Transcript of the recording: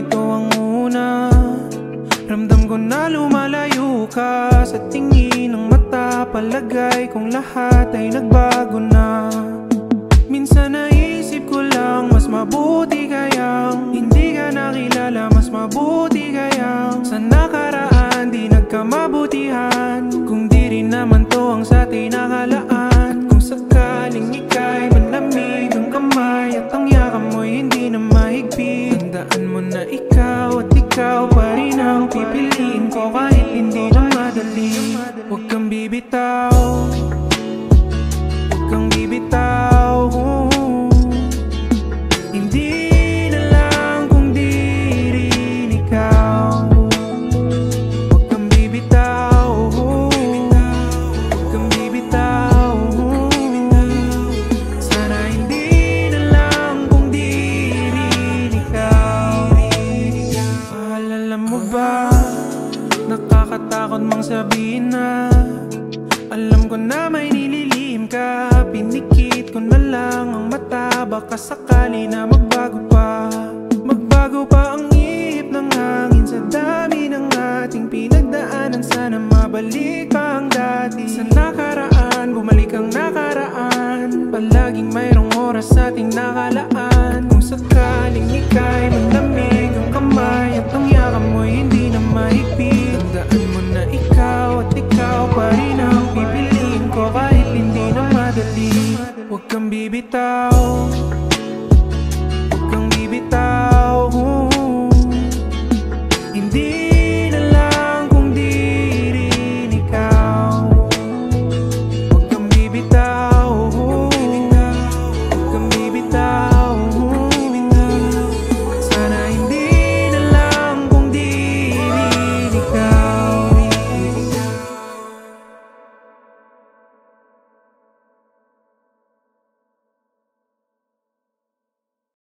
ito ang una. Ramdam ko na lumalayo ka sa tingin ng mata. Palagay kong lahat ay nagbago na. Minsan naisip ko lang, mas mabuti kayang hindi ka nakilala. Mas mabuti kayang sa nakaraan di nagkamabutihan. Kung di rin naman to ang sa tinakalaan. Kung sakaling ika'y manlamig ang kamay at ang yakap mo'y hindi na mahigpit, tandaan mo na ikaw at ikaw pa rin ang pipiliin ko kahit hindi na madali. Huwag kang bibitaw, huwag kang bibitaw. Hindi na lang kung di rin ikaw. Huwag kang bibitaw, huwag kang bibitaw. Sana hindi na lang kung di rin ikaw. Alam mo ba, nakakatakot mang sabihin na alam ko na may nililihim ka. Pinikit ko na lang ang mata, baka sakali na magbago pa. Magbago pa ang ihip ng hangin sa dami ng ating pinagdaanan. Sana mabalik pa ang dati. Sa nakaraan, bumalik ang nakaraan. Palaging mayroong oras sa ating nakalaan. Kung sakaling ika'y manlamig ang kamay at ang yakap mo'y hindi na mahigpit, tandaan mo na ikaw at ikaw pa rin ang pipiliin ko kahit hindi na madali. Huwag kang bibitaw, huwag kang bibitaw. Hindi